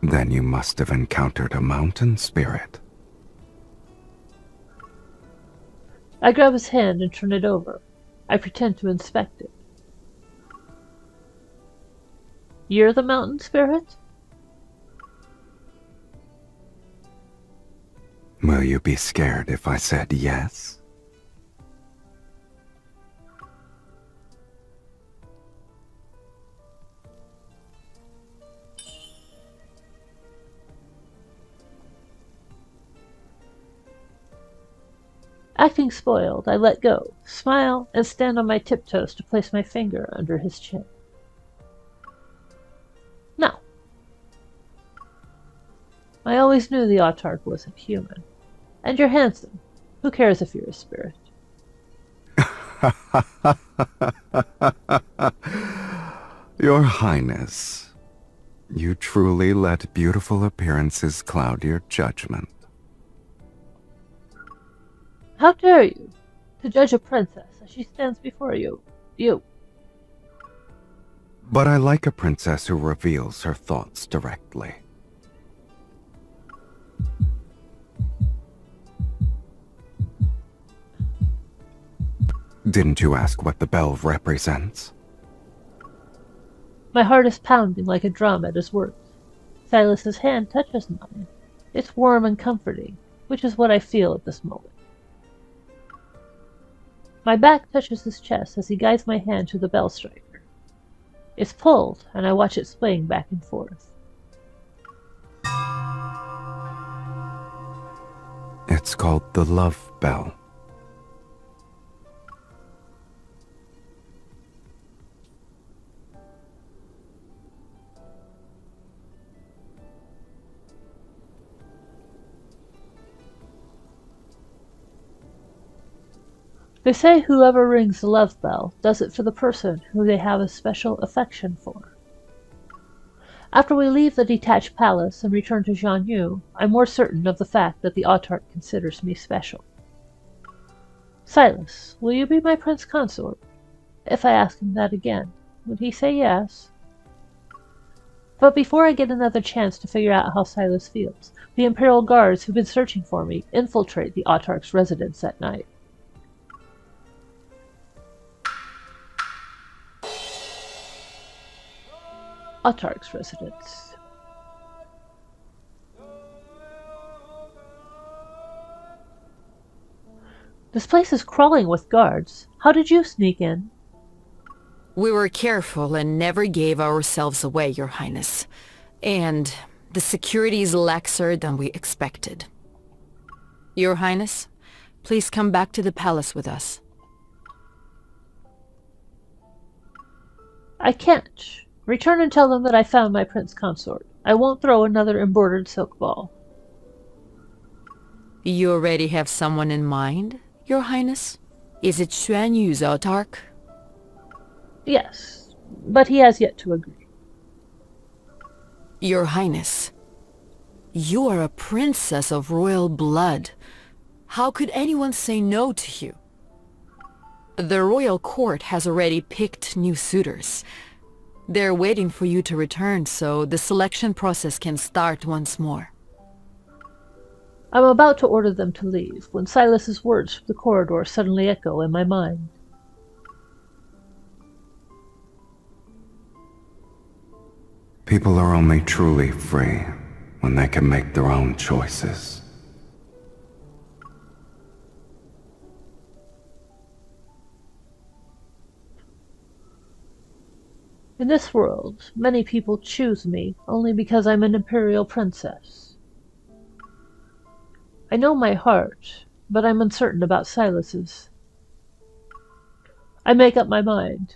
Then you must have encountered a mountain spirit. I grab his hand and turn it over. I pretend to inspect it. You're the mountain spirit? Will you be scared if I said yes? Acting spoiled, I let go, smile, and stand on my tiptoes to place my finger under his chin. No. I always knew the Autarch wasn't human. And you're handsome. Who cares if you're a spirit? Your Highness, you truly let beautiful appearances cloud your judgment. How dare you, to judge a princess as she stands before you? You. But I like a princess who reveals her thoughts directly. Didn't you ask what the bell represents? My heart is pounding like a drum at his words. Sylus's hand touches mine. It's warm and comforting, which is what I feel at this moment. My back touches his chest as he guides my hand to the bell striker. It's pulled, and I watch it swing back and forth. It's called the Love Bell. They say whoever rings the love bell does it for the person who they have a special affection for. After we leave the detached palace and return to Jianyu, I'm more certain of the fact that the Autarch considers me special. Sylus, will you be my prince consort? If I ask him that again, would he say yes? But before I get another chance to figure out how Sylus feels, the Imperial Guards who've been searching for me infiltrate the Autarch's residence at night. Autarch's residence. This place is crawling with guards. How did you sneak in? We were careful and never gave ourselves away, Your Highness. And the security is laxer than we expected. Your Highness, please come back to the palace with us. I can't. Return and tell them that I found my prince consort. I won't throw another embroidered silk ball. You already have someone in mind, Your Highness? Is it Xuan Yu's Autarch? Yes, but he has yet to agree. Your Highness, you are a princess of royal blood. How could anyone say no to you? The royal court has already picked new suitors. They're waiting for you to return so the selection process can start once more. I'm about to order them to leave when Sylus's words from the corridor suddenly echo in my mind. People are only truly free when they can make their own choices. In this world, many people choose me only because I'm an imperial princess. I know my heart, but I'm uncertain about Sylus's. I make up my mind.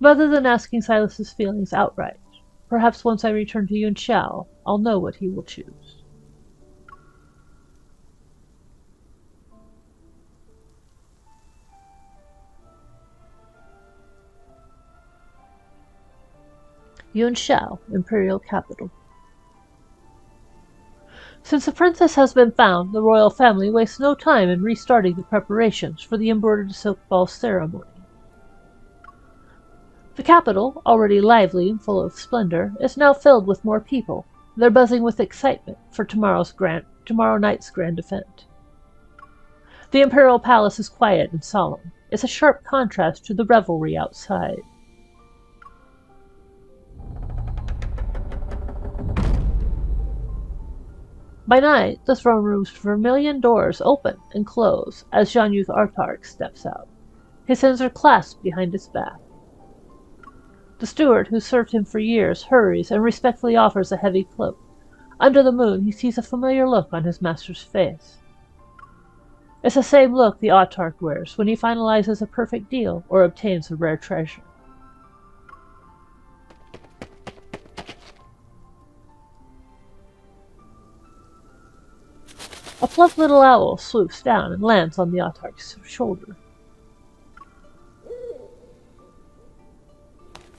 Rather than asking Sylus's feelings outright, perhaps once I return to Yunxiao, I'll know what he will choose. Yunxiao, Imperial Capital. Since the princess has been found, the royal family wastes no time in restarting the preparations for the embroidered silk ball ceremony. The capital, already lively and full of splendor, is now filled with more people. They're buzzing with excitement for tomorrow night's grand event. The imperial palace is quiet and solemn. It's a sharp contrast to the revelry outside. By night, the throne room's vermilion doors open and close as Jean-Youth Artark steps out. His hands are clasped behind his back. The steward who served him for years hurries and respectfully offers a heavy cloak. Under the moon, he sees a familiar look on his master's face. It's the same look the Autarch wears when he finalizes a perfect deal or obtains a rare treasure. A plump little owl swoops down and lands on the Autarch's shoulder.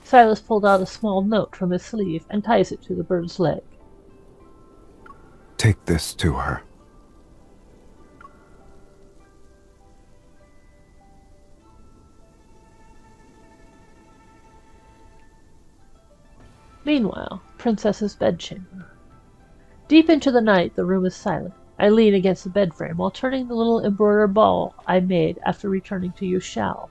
Sylus pulled out a small note from his sleeve and ties it to the bird's leg. Take this to her. Meanwhile, Princess's bedchamber. Deep into the night, the room is silent. I lean against the bed frame while turning the little embroidered ball I made after returning to Yushao.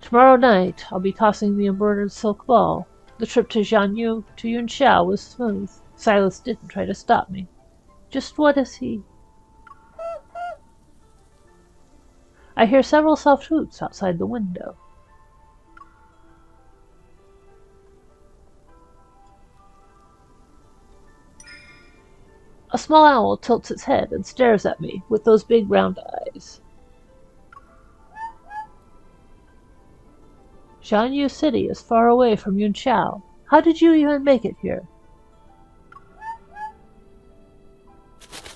Tomorrow night, I'll be tossing the embroidered silk ball. The trip to Jianyu to Yunxiao was smooth. Sylus didn't try to stop me. Just what is he? I hear several soft hoots outside the window. A small owl tilts its head and stares at me with those big round eyes. Jianyu City is far away from Yunxiao. How did you even make it here?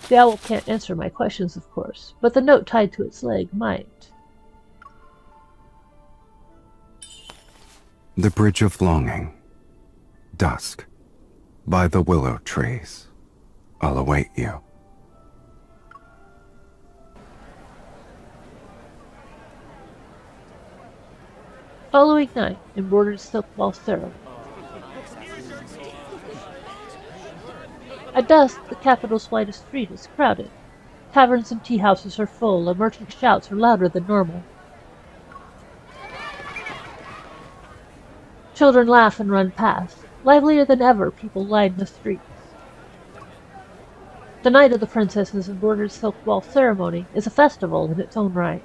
The owl can't answer my questions, of course, but the note tied to its leg might. The Bridge of Longing. Dusk. By the willow trees. I'll await you. Following night, embroidered silk ball ceremony. At dusk, the capital's widest street is crowded. Taverns and tea houses are full, and merchant shouts are louder than normal. Children laugh and run past. Livelier than ever, people line the streets. The night of the princess's embroidered silk ball ceremony is a festival in its own right.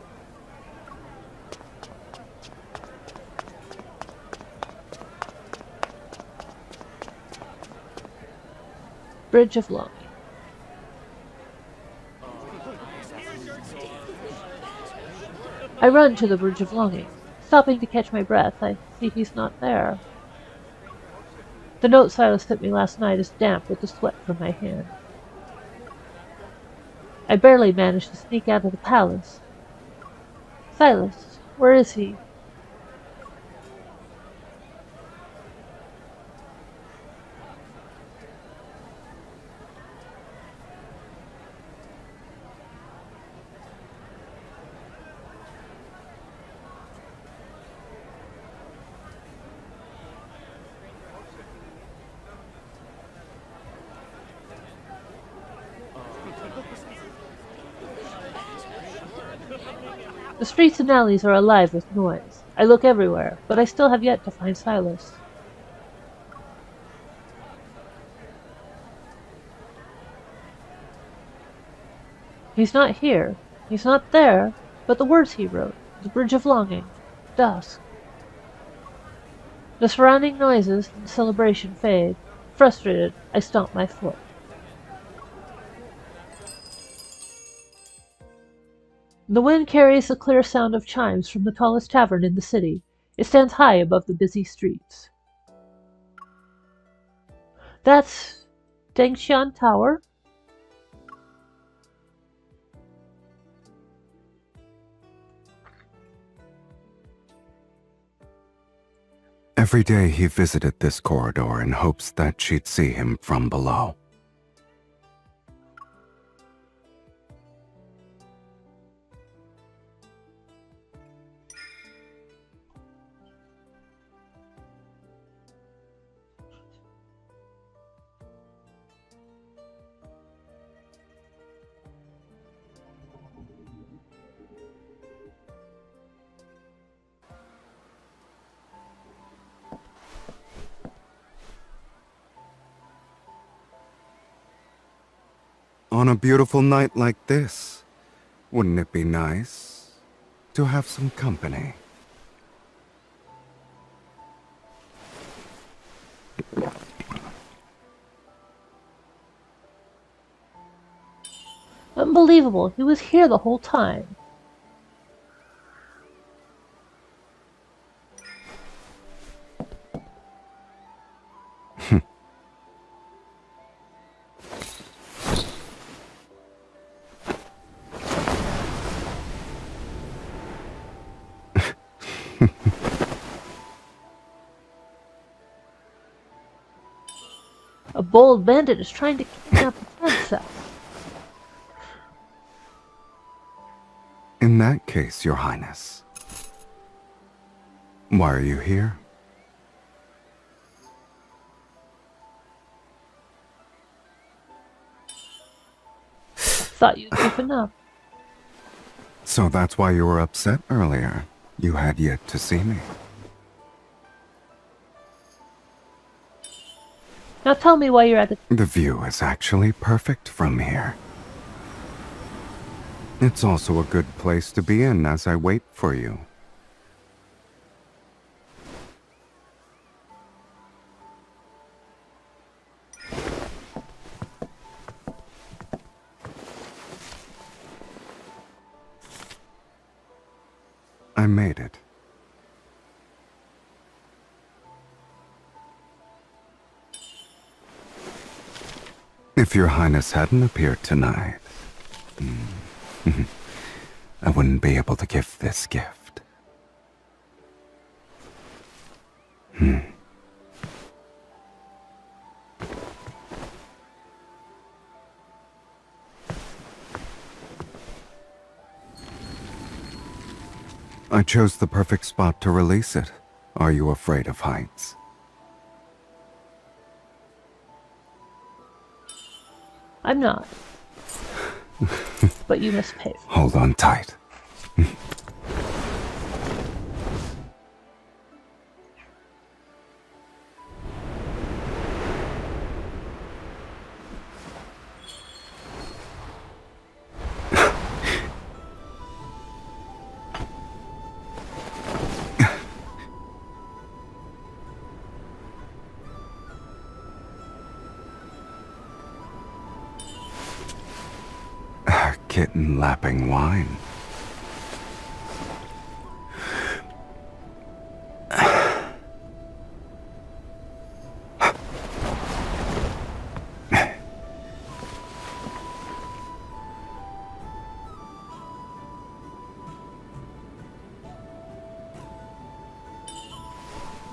Bridge of Longing. I run to the Bridge of Longing. Stopping to catch my breath, I see he's not there. The note Sylus sent me last night is damp with the sweat from my hand. I barely manage to sneak out of the palace. Sylus, where is he? The streets and alleys are alive with noise. I look everywhere, but I still have yet to find Sylus. He's not here. He's not there. But the words he wrote, the Bridge of Longing, dusk. The surrounding noises and celebration fade. Frustrated, I stomp my foot. The wind carries the clear sound of chimes from the tallest tavern in the city. It stands high above the busy streets. That's Dengxian Tower? Every day he visited this corridor in hopes that she'd see him from below. On a beautiful night like this, wouldn't it be nice to have some company? Unbelievable, he was here the whole time. A bold bandit is trying to kidnap the princess. In that case, Your Highness, why are you here? Thought you'd given up. So that's why you were upset earlier. You had yet to see me. Now tell me why you're at the... The view is actually perfect from here. It's also a good place to be in as I wait for you. I made it. If Your Highness hadn't appeared tonight, I wouldn't be able to give this gift. I chose the perfect spot to release it. Are you afraid of heights? I'm not. But you must pay. Hold on tight. Kitten lapping wine.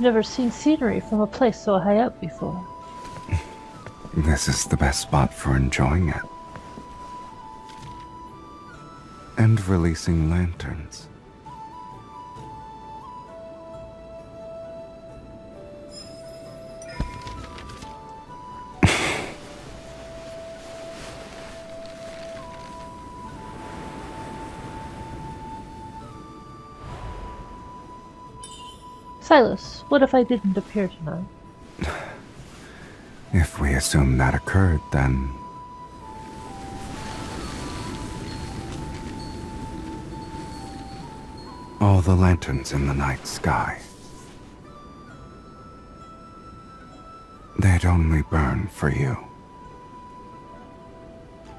Never seen scenery from a place so high up before. This is the best spot for enjoying it. And releasing lanterns. Sylus, what if I didn't appear tonight? If we assume that occurred, then... all the lanterns in the night sky. They'd only burn for you.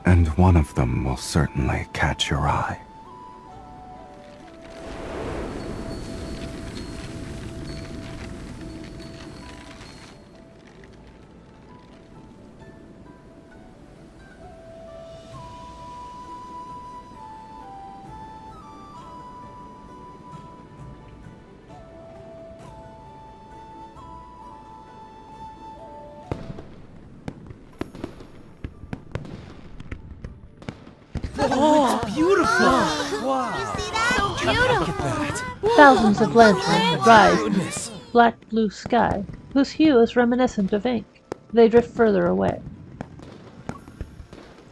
And one of them will certainly catch your eye. Oh, beautiful! Wow. So beautiful. Thousands of lanterns rise in the black blue sky, whose hue is reminiscent of ink. They drift further away.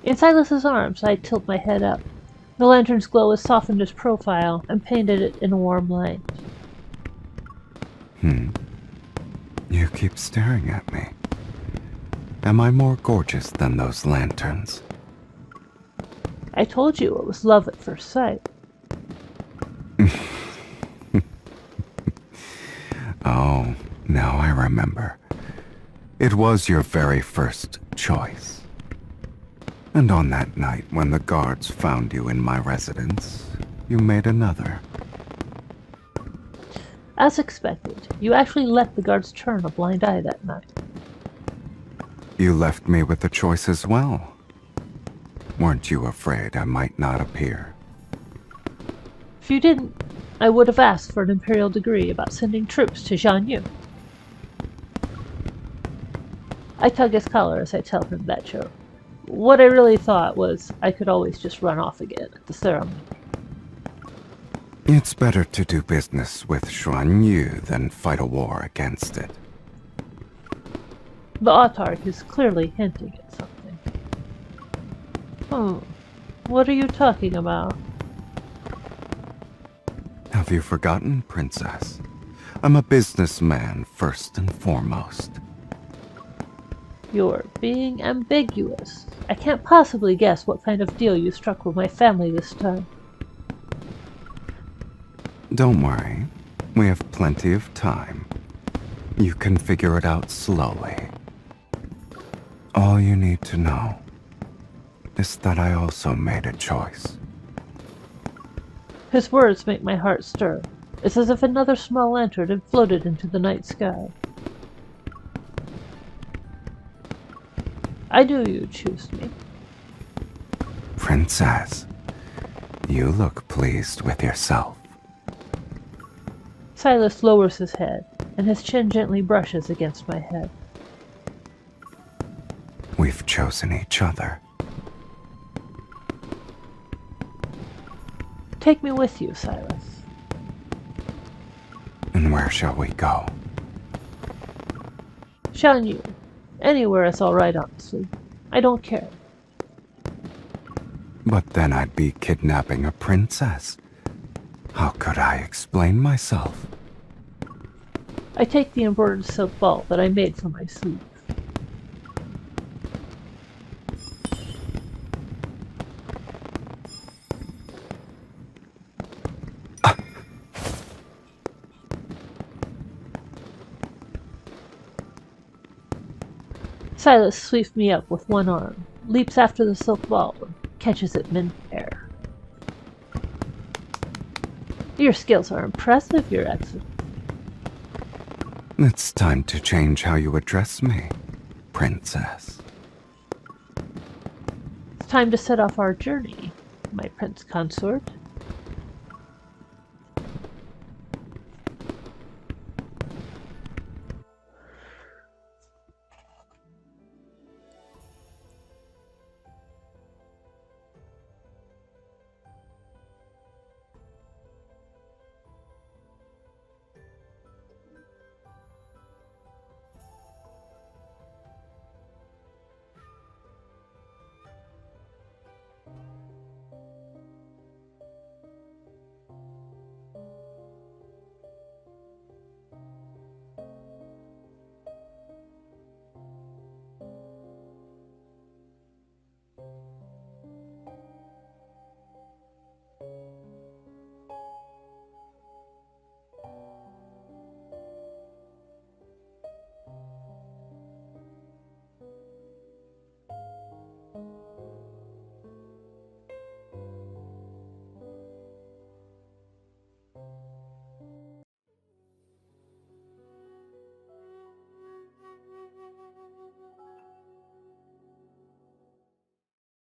In Sylus's arms, I tilt my head up. The lantern's glow has softened his profile and painted it in a warm light. You keep staring at me. Am I more gorgeous than those lanterns? I told you it was love at first sight. Oh, now I remember. It was your very first choice. And on that night when the guards found you in my residence, you made another. As expected, you actually let the guards turn a blind eye that night. You left me with the choice as well. Weren't you afraid I might not appear? If you didn't, I would have asked for an imperial degree about sending troops to Jianyu. I tug his collar as I tell him that joke. What I really thought was I could always just run off again at the ceremony. It's better to do business with Xuanyu than fight a war against it. The autarch is clearly hinting at something. What are you talking about? Have you forgotten, Princess? I'm a businessman first and foremost. You're being ambiguous. I can't possibly guess what kind of deal you struck with my family this time. Don't worry. We have plenty of time. You can figure it out slowly. All you need to know is that I also made a choice. His words make my heart stir. It's as if another small lantern had floated into the night sky. I knew you'd choose me. Princess, you look pleased with yourself. Sylus lowers his head, and his chin gently brushes against my head. We've chosen each other. Take me with you, Sylus. And where shall we go? Jianyu. Anywhere is alright, honestly. I don't care. But then I'd be kidnapping a princess. How could I explain myself? I take the embroidered silk ball that I made for my sleeve. Sylus sweeps me up with one arm, leaps after the silk ball, and catches it mid-air. Your skills are impressive, Your Excellency. It's time to change how you address me, Princess. It's time to set off our journey, my prince consort.